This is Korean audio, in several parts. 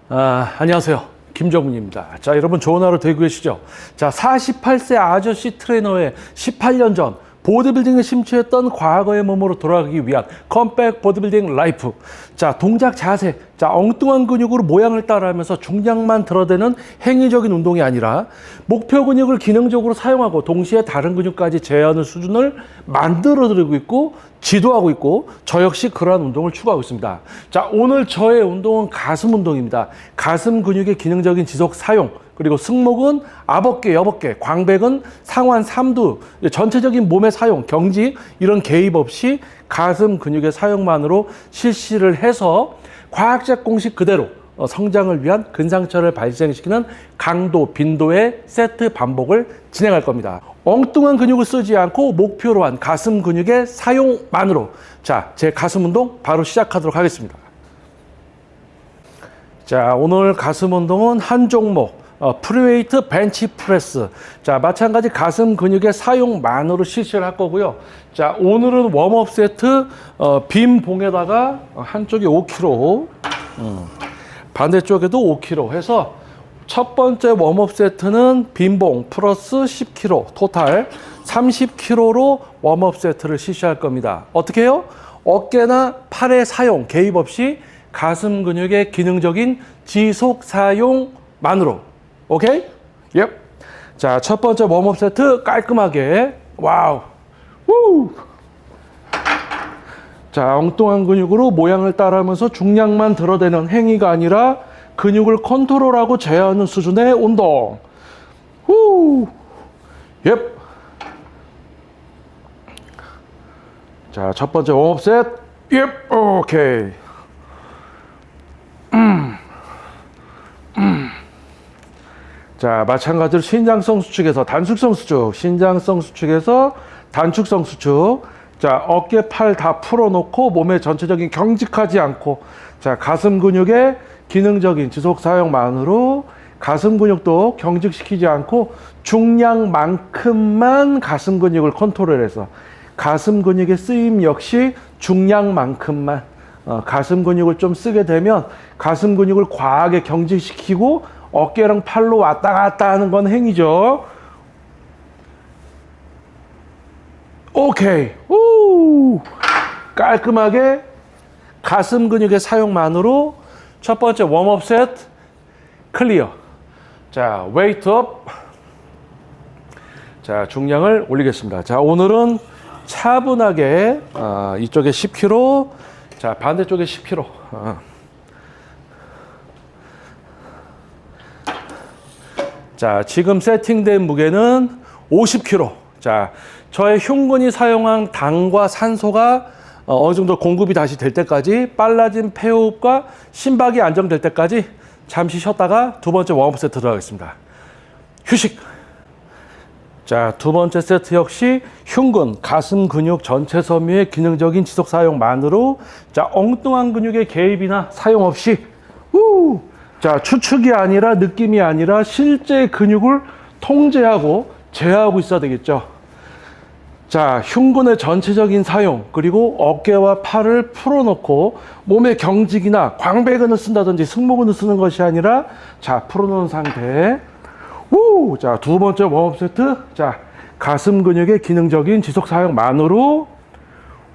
안녕하세요. 김정훈입니다. 자, 여러분 좋은 하루 되고 계시죠? 자, 48세 아저씨 트레이너의 18년 전 보디빌딩에 심취했던 과거의 몸으로 돌아가기 위한 컴백 보디빌딩 라이프. 자, 동작 자세. 자, 엉뚱한 근육으로 모양을 따라하면서 중량만 들어대는 행위적인 운동이 아니라 목표 근육을 기능적으로 사용하고 동시에 다른 근육까지 제어하는 수준을 만들어드리고 있고 지도하고 있고 저 역시 그러한 운동을 추구하고 있습니다. 자, 오늘 저의 운동은 가슴 운동입니다. 가슴 근육의 기능적인 지속 사용, 그리고 승모근, 앞어깨, 옆어깨, 광배근, 상완, 삼두, 전체적인 몸의 사용, 경직 이런 개입 없이 가슴 근육의 사용만으로 실시를 해서 과학적 공식 그대로 성장을 위한 근상처를 발생시키는 강도, 빈도의 세트 반복을 진행할 겁니다. 엉뚱한 근육을 쓰지 않고 목표로 한 가슴 근육의 사용만으로 자, 제 가슴 운동 바로 시작하도록 하겠습니다. 자, 오늘 가슴 운동은 한 종목 프리웨이트 벤치 프레스. 자, 마찬가지 가슴 근육의 사용만으로 실시를 할 거고요. 자, 오늘은 웜업 세트 빈 봉에다가 한쪽이 5kg, 반대쪽에도 5kg 해서 첫 번째 웜업 세트는 빈봉 플러스 10kg 토탈 30kg로 웜업 세트를 실시할 겁니다. 어떻게 해요? 어깨나 팔의 사용 개입 없이 가슴 근육의 기능적인 지속 사용만으로. 오케이? 예. 자, 첫 번째 웜업 세트 깔끔하게. 와우. 우. 자, 엉뚱한 근육으로 모양을 따라하면서 중량만 들어대는 행위가 아니라 근육을 컨트롤하고 제어하는 수준의 운동. 후. 예. 자, 첫 번째 웜업 세트. 예. 오케이. 자, 마찬가지로 신장성 수축에서 단축성 수축, 신장성 수축에서 단축성 수축. 자, 어깨, 팔 다 풀어놓고 몸의 전체적인 경직하지 않고 자, 가슴 근육의 기능적인 지속 사용만으로 가슴 근육도 경직시키지 않고 중량만큼만 가슴 근육을 컨트롤해서 가슴 근육의 쓰임 역시 중량만큼만 가슴 근육을 좀 쓰게 되면 가슴 근육을 과하게 경직시키고 어깨랑 팔로 왔다 갔다 하는 건 행위죠. 오케이. 우! 깔끔하게 가슴 근육의 사용만으로 첫 번째 웜업 세트 클리어. 자, 웨이트 업. 자, 중량을 올리겠습니다. 자, 오늘은 차분하게 이쪽에 10kg, 자, 반대쪽에 10kg. 자, 지금 세팅된 무게는 50kg. 자, 저의 흉근이 사용한 당과 산소가 어느 정도 공급이 다시 될 때까지 빨라진 폐호흡과 심박이 안정될 때까지 잠시 쉬었다가 두 번째 웜업 세트 들어가겠습니다. 휴식. 자, 두 번째 세트 역시 흉근, 가슴 근육 전체 섬유의 기능적인 지속 사용만으로 자, 엉뚱한 근육의 개입이나 사용 없이 자, 추측이 아니라 느낌이 아니라 실제 근육을 통제하고 제어하고 있어야 되겠죠. 자, 흉근의 전체적인 사용, 그리고 어깨와 팔을 풀어놓고 몸의 경직이나 광배근을 쓴다든지 승모근을 쓰는 것이 아니라 자, 풀어놓은 상태. 우! 자, 두 번째 웜업 세트. 자, 가슴 근육의 기능적인 지속 사용만으로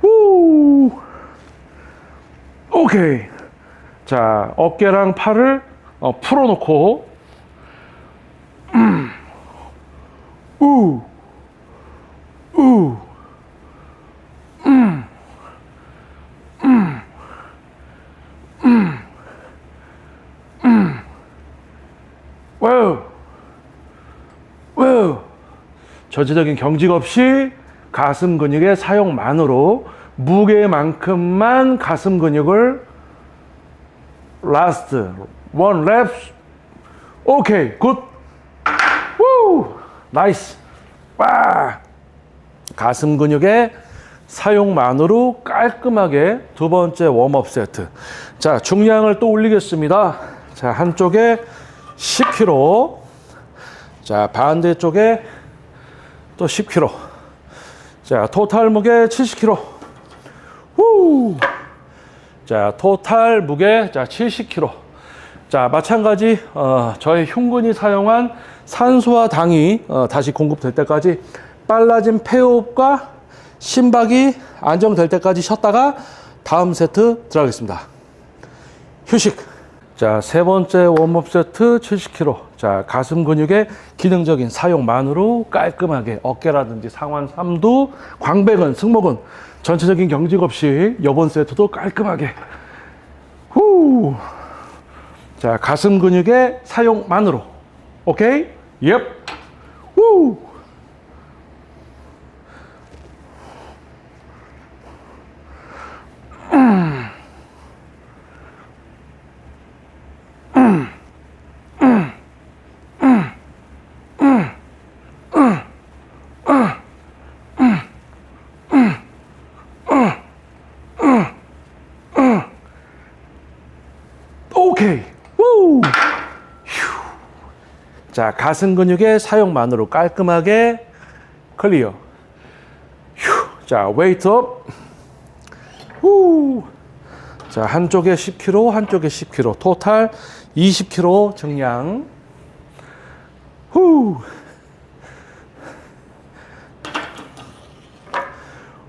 우! 오케이. 자, 어깨랑 팔을 풀어놓고 와우. 전체적인 경직 없이 가슴 근육의 사용만으로 무게만큼만 가슴 근육을 라스트 원 랩. 오케이, 굿. 우! 나이스. 와! 가슴 근육의 사용만으로 깔끔하게 두 번째 웜업 세트. 자, 중량을 또 올리겠습니다. 자, 한쪽에 10kg. 자, 반대쪽에 또 10kg. 자, 토탈 무게 70kg. 후! 자, 토탈 무게 자 70kg. 자, 마찬가지 저의 흉근이 사용한 산소와 당이 다시 공급될 때까지 빨라진 폐호흡과 심박이 안정될 때까지 쉬었다가 다음 세트 들어가겠습니다. 휴식. 자, 세 번째 웜업 세트 70kg. 자, 가슴 근육의 기능적인 사용만으로 깔끔하게 어깨라든지 상완 삼두, 광배근, 승모근 전체적인 경직 없이 이번 세트도 깔끔하게 후. 자, 가슴 근육의 사용만으로. 오케이? 옙. 후. 오케이. 우. 휴. 자, 가슴 근육의 사용만으로 깔끔하게 클리어. 휴. 자, 웨이트 업. 후. 자, 한쪽에 10kg, 한쪽에 10kg. 토탈 20kg 정량. 후.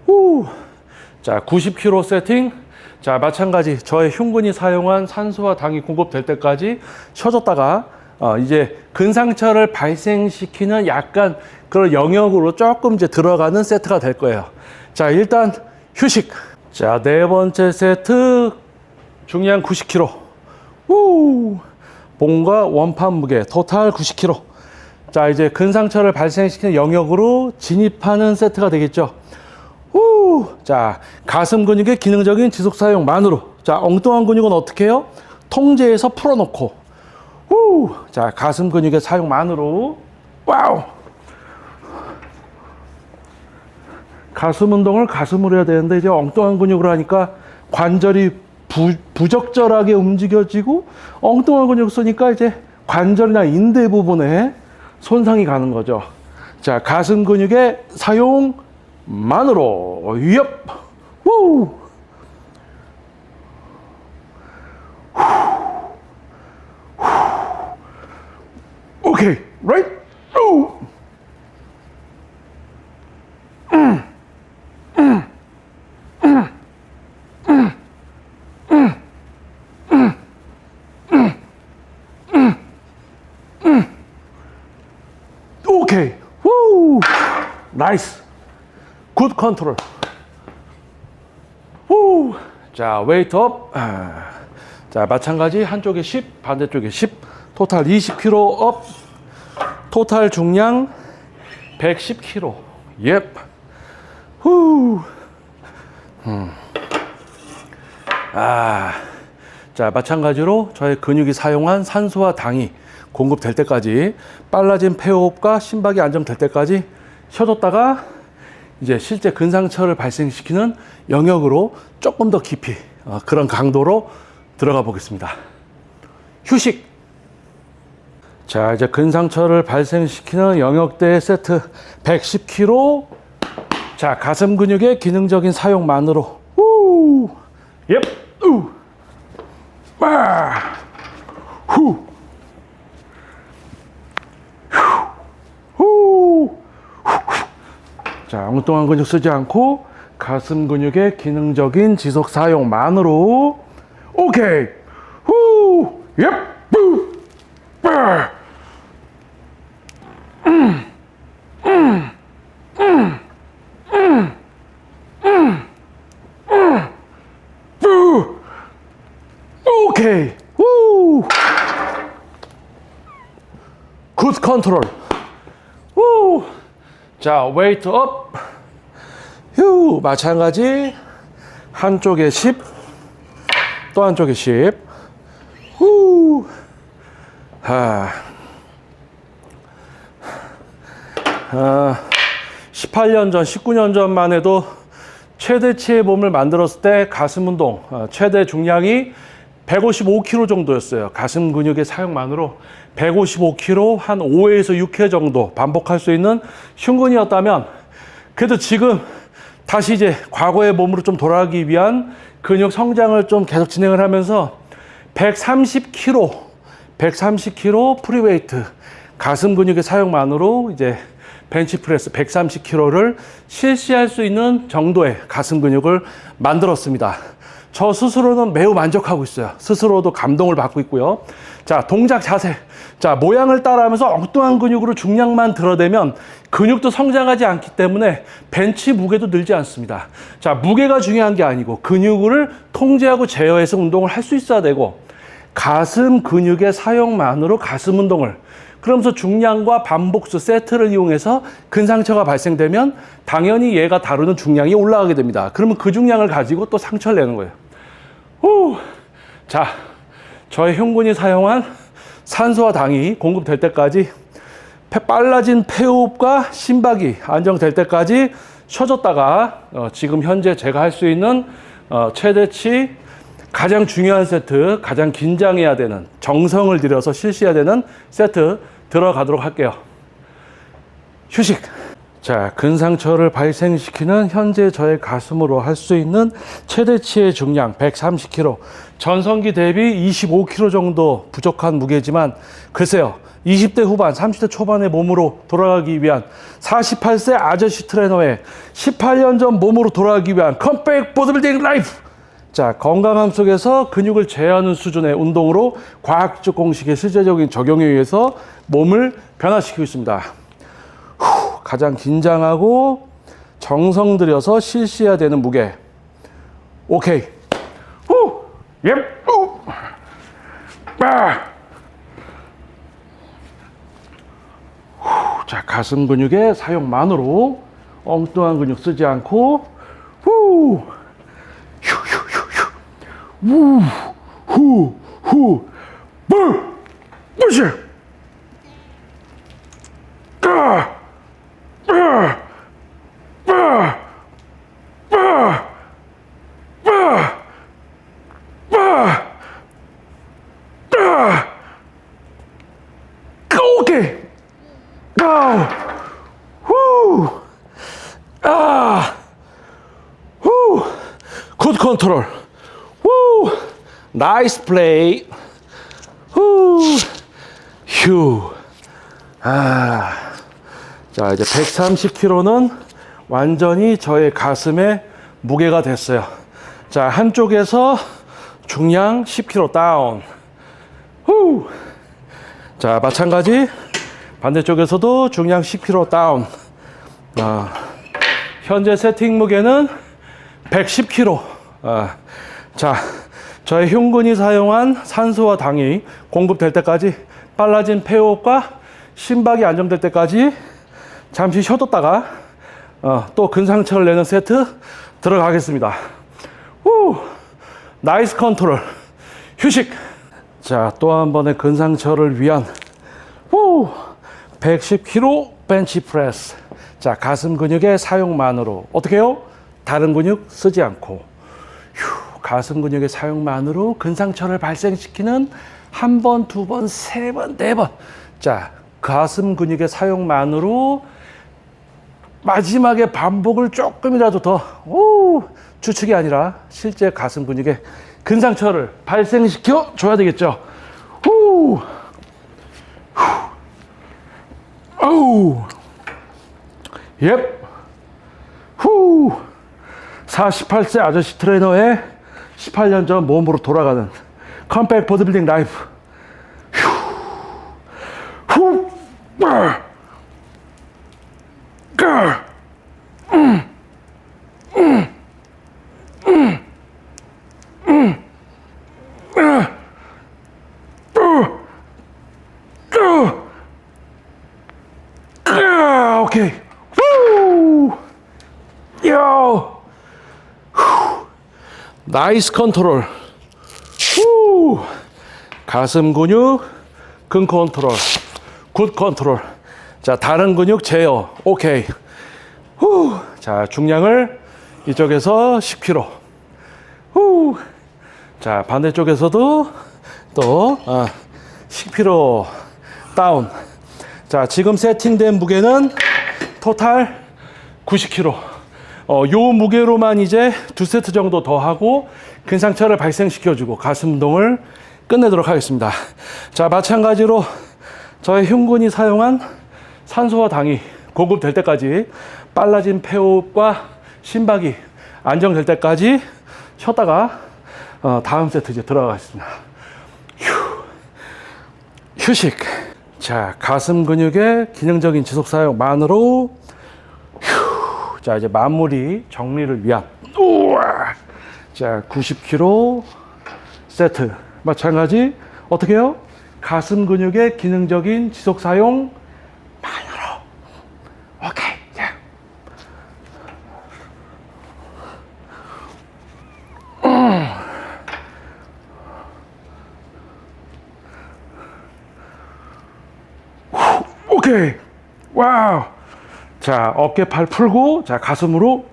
후. 자, 90kg 세팅. 자, 마찬가지 저의 흉근이 사용한 산소와 당이 공급될 때까지 쉬어줬다가 이제 근상처를 발생시키는 약간 그런 영역으로 조금 이제 들어가는 세트가 될 거예요. 자, 일단 휴식. 자, 네 번째 세트 중량 90kg. 우. 봉과 원판 무게 토탈 90kg. 자, 이제 근상처를 발생시키는 영역으로 진입하는 세트가 되겠죠. 후. 자, 가슴 근육의 기능적인 지속 사용만으로. 자, 엉뚱한 근육은 어떻게 해요? 통제해서 풀어놓고. 후. 자, 가슴 근육의 사용만으로. 와우. 가슴 운동을 가슴으로 해야 되는데 이제 엉뚱한 근육으로 하니까 관절이 부적절하게 움직여지고 엉뚱한 근육 쓰니까 이제 관절이나 인대 부분에 손상이 가는 거죠. 자, 가슴 근육의 사용만으로. 위협. 우. 오케이. 라이트. 우. 오케이. 우. 나이스. 굿 컨트롤. 우. 자, 웨이트 업. 자, 마찬가지 한쪽에 10, 반대쪽에 10. 토탈 20kg 업. 토탈 중량 110kg. 예. 후. 자, 마찬가지로 저의 근육이 사용한 산소와 당이 공급될 때까지 빨라진 폐호흡과 심박이 안정될 때까지 쉬어줬다가 이제 실제 근상처를 발생시키는 영역으로 조금 더 깊이 그런 강도로 들어가 보겠습니다. 휴식. 자, 이제 근상처를 발생시키는 영역대 세트 110kg. 자, 가슴 근육의 기능적인 사용만으로. 우. 예. 우. 마. 후. 후. 자, 엉뚱한 근육 쓰지 않고 가슴 근육의 기능적인 지속 사용만으로. 오케이. 후. 예. 후. 마. 오케이. 우. 굿 컨트롤. 우. 자, 웨이트 업. 휴. 마찬가지 한쪽에 10, 또 한쪽에 10. 후. 18년 전, 19년 전만 해도 최대치의 몸을 만들었을 때 가슴 운동 최대 중량이 155kg 정도였어요. 가슴 근육의 사용만으로 155kg 한 5회에서 6회 정도 반복할 수 있는 흉근이었다면, 그래도 지금 다시 이제 과거의 몸으로 좀 돌아가기 위한 근육 성장을 좀 계속 진행을 하면서 130kg 130kg 프리웨이트 가슴 근육의 사용만으로 이제 벤치프레스 130kg를 실시할 수 있는 정도의 가슴 근육을 만들었습니다. 저 스스로는 매우 만족하고 있어요. 스스로도 감동을 받고 있고요. 자, 동작 자세. 자, 모양을 따라하면서 엉뚱한 근육으로 중량만 들어대면 근육도 성장하지 않기 때문에 벤치 무게도 늘지 않습니다. 자, 무게가 중요한 게 아니고 근육을 통제하고 제어해서 운동을 할 수 있어야 되고 가슴 근육의 사용만으로 가슴 운동을 그러면서 중량과 반복수 세트를 이용해서 근상처가 발생되면 당연히 얘가 다루는 중량이 올라가게 됩니다. 그러면 그 중량을 가지고 또 상처를 내는 거예요. 후. 자, 저의 흉근이 사용한 산소와 당이 공급될 때까지 빨라진 폐호흡과 심박이 안정될 때까지 쉬어줬다가 지금 현재 제가 할 수 있는 최대치 가장 중요한 세트, 가장 긴장해야 되는, 정성을 들여서 실시해야 되는 세트 들어가도록 할게요. 휴식. 자, 근상처를 발생시키는 현재 저의 가슴으로 할 수 있는 최대치의 중량 130kg. 전성기 대비 25kg 정도 부족한 무게지만 글쎄요. 20대 후반, 30대 초반의 몸으로 돌아가기 위한 48세 아저씨 트레이너의 18년 전 몸으로 돌아가기 위한 컴백 보디빌딩 라이프. 자, 건강함 속에서 근육을 제어하는 수준의 운동으로 과학적 공식의 실제적인 적용에 의해서 몸을 변화시키고 있습니다. 가장 긴장하고 정성 들여서 실시해야 되는 무게. 오케이. 후. 예. 후. 자, 가슴 근육의 사용만으로 엉뚱한 근육 쓰지 않고 후. 우, 후, 후, 무시, 오케이, 굿 컨트롤. 나이스 플레이. 휴. 자, 이제 130kg는 완전히 저의 가슴에 무게가 됐어요. 자, 한쪽에서 중량 10kg 다운. 후. 자, 마찬가지 반대쪽에서도 중량 10kg 다운. 현재 세팅 무게는 110kg. 자, 저의 흉근이 사용한 산소와 당이 공급될 때까지 빨라진 폐호흡과 심박이 안정될 때까지 잠시 쉬어뒀다가 또 근상처를 내는 세트 들어가겠습니다. 후, 나이스 컨트롤. 휴식. 자, 또 한 번의 근상처를 위한 110kg 벤치 프레스. 자, 가슴 근육의 사용만으로 어떻게 해요? 다른 근육 쓰지 않고 가슴 근육의 사용만으로 근상처를 발생시키는 한 번, 두 번, 세 번, 네 번. 자, 가슴 근육의 사용만으로 마지막에 반복을 조금이라도 더 추측이 아니라 실제 가슴 근육의 근상처를 발생시켜 줘야 되겠죠. 옙. 48세 아저씨 트레이너의 18년 전 몸으로 돌아가는 컴백 보디빌딩 라이프. 오케이. 나이스 컨트롤. 가슴 근육 근 컨트롤. 굿 컨트롤. 자, 다른 근육 제어. 오케이. 자, 중량을 이쪽에서 10kg. 자, 반대쪽에서도 또 10kg 다운. 자, 지금 세팅된 무게는 토탈 90kg. 요 무게로만 이제 2세트 정도 더 하고 근상처를 발생시켜주고 가슴 운동을 끝내도록 하겠습니다. 자, 마찬가지로 저의 흉근이 사용한 산소와 당이 공급될 때까지 빨라진 폐호흡과 심박이 안정될 때까지 쉬었다가 다음 세트 이제 들어가겠습니다. 휴식. 자, 가슴 근육의 기능적인 지속 사용만으로 자, 이제 마무리 정리를 위한 자, 90kg 세트. 마찬가지 어떻게 해요? 가슴 근육의 기능적인 지속 사용만으로. 오케이. 자. 오케이. 와우. 자, 어깨 팔 풀고, 자, 가슴으로,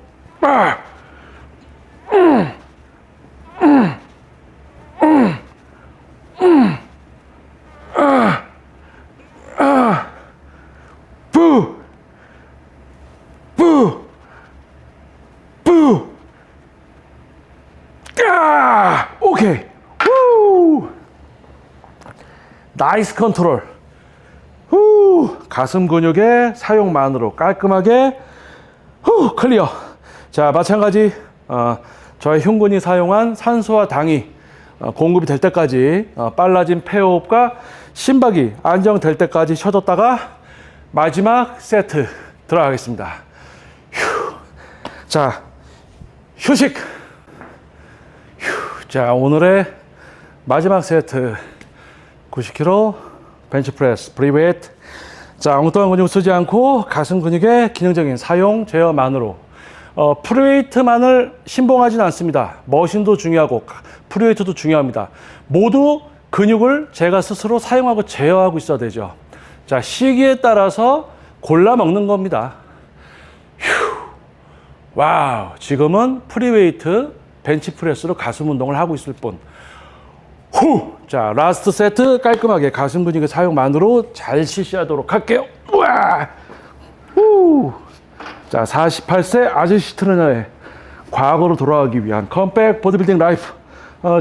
오케이. 나이스 컨트롤. 가슴 근육의 사용만으로 깔끔하게 클리어. 자, 마찬가지 저의 흉근이 사용한 산소와 당이 공급이 될 때까지 빨라진 폐호흡과 심박이 안정될 때까지 쉬어줬다가 마지막 세트 들어가겠습니다. 자, 휴식. 자, 오늘의 마지막 세트 90kg 벤치프레스 프리웨이트. 자, 엉뚱한 근육 쓰지 않고 가슴 근육의 기능적인 사용 제어만으로 프리웨이트만을 신봉하지는 않습니다. 머신도 중요하고 프리웨이트도 중요합니다. 모두 근육을 제가 스스로 사용하고 제어하고 있어야 되죠. 자, 시기에 따라서 골라 먹는 겁니다. 와우, 지금은 프리웨이트 벤치프레스로 가슴 운동을 하고 있을 뿐. 자, 라스트 세트 깔끔하게 가슴 근육의 사용만으로 잘 실시하도록 할게요. 우와! 자, 48세 아저씨 트레이너의 과거로 돌아가기 위한 컴백 보디빌딩 라이프.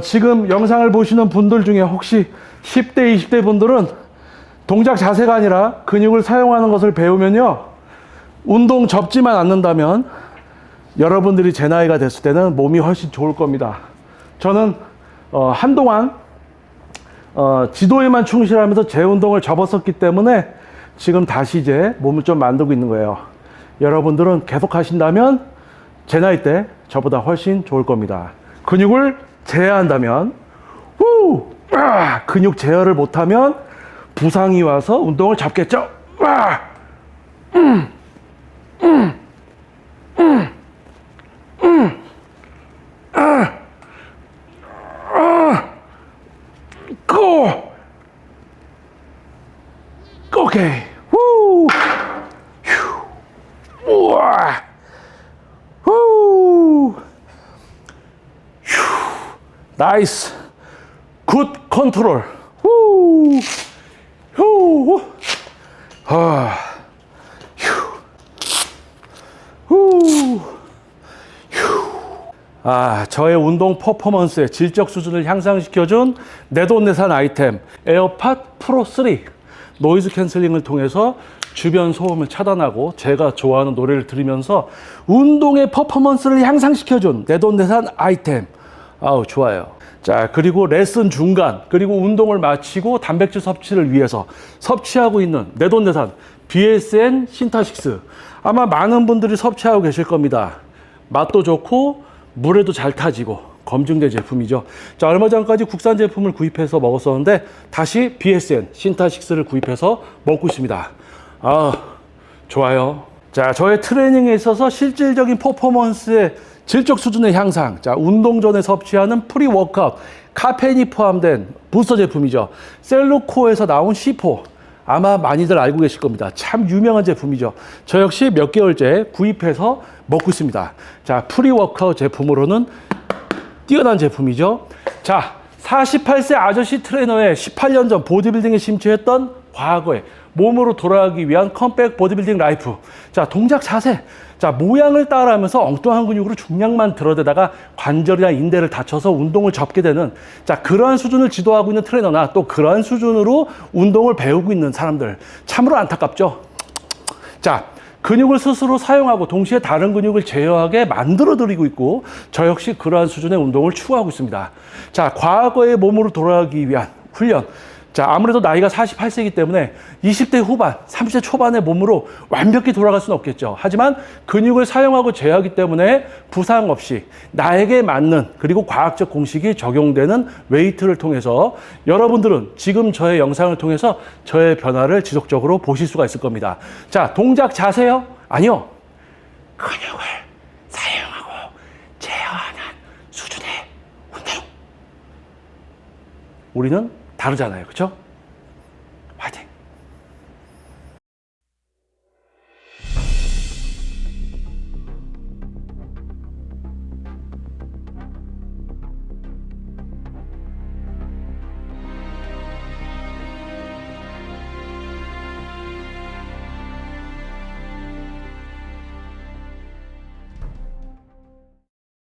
지금 영상을 보시는 분들 중에 혹시 10대, 20대 분들은 동작 자세가 아니라 근육을 사용하는 것을 배우면요, 운동 접지만 않는다면 여러분들이 제 나이가 됐을 때는 몸이 훨씬 좋을 겁니다. 저는 한동안 지도에만 충실하면서 제 운동을 접었었기 때문에 지금 다시 이제 몸을 좀 만들고 있는 거예요. 여러분들은 계속 하신다면 제 나이 때 저보다 훨씬 좋을 겁니다. 근육을 제어한다면, 근육 제어를 못하면 부상이 와서 운동을 접겠죠. 오케이. 우와. 나이스. 굿 컨트롤. 저의 운동 퍼포먼스의 질적 수준을 향상시켜준 내돈내산 아이템 에어팟 프로 3. 노이즈 캔슬링을 통해서 주변 소음을 차단하고 제가 좋아하는 노래를 들으면서 운동의 퍼포먼스를 향상시켜준 내돈내산 아이템. 아우, 좋아요. 자, 그리고 레슨 중간, 그리고 운동을 마치고 단백질 섭취를 위해서 섭취하고 있는 내돈내산 BSN 신타식스. 아마 많은 분들이 섭취하고 계실 겁니다. 맛도 좋고 물에도 잘 타지고 검증된 제품이죠. 자, 얼마 전까지 국산 제품을 구입해서 먹었었는데 다시 BSN 신타식스를 구입해서 먹고 있습니다. 좋아요. 자, 저의 트레이닝에 있어서 실질적인 퍼포먼스의 질적 수준의 향상. 자, 운동 전에 섭취하는 프리 워크아웃 카페인이 포함된 부스터 제품이죠. 셀루코에서 나온 C4. 아마 많이들 알고 계실 겁니다. 참 유명한 제품이죠. 저 역시 몇 개월째 구입해서 먹고 있습니다. 자, 프리 워크아웃 제품으로는 뛰어난 제품이죠. 자, 48세 아저씨 트레이너의 18년 전 보디빌딩에 심취했던 과거의 몸으로 돌아가기 위한 컴백 보디빌딩 라이프. 자, 동작 자세. 자, 모양을 따라하면서 엉뚱한 근육으로 중량만 들어대다가 관절이나 인대를 다쳐서 운동을 접게 되는, 자, 그러한 수준을 지도하고 있는 트레이너나 또 그러한 수준으로 운동을 배우고 있는 사람들. 참으로 안타깝죠. 자, 근육을 스스로 사용하고 동시에 다른 근육을 제어하게 만들어드리고 있고, 저 역시 그러한 수준의 운동을 추구하고 있습니다. 자, 과거의 몸으로 돌아가기 위한 훈련. 자, 아무래도 나이가 48세이기 때문에 20대 후반, 30대 초반의 몸으로 완벽히 돌아갈 수는 없겠죠. 하지만 근육을 사용하고 제어하기 때문에 부상 없이 나에게 맞는, 그리고 과학적 공식이 적용되는 웨이트를 통해서 여러분들은 지금 저의 영상을 통해서 저의 변화를 지속적으로 보실 수가 있을 겁니다. 자, 동작 자세요? 아니요. 근육을 사용하고 제어하는 수준의 운동. 우리는 다르잖아요. 그렇죠?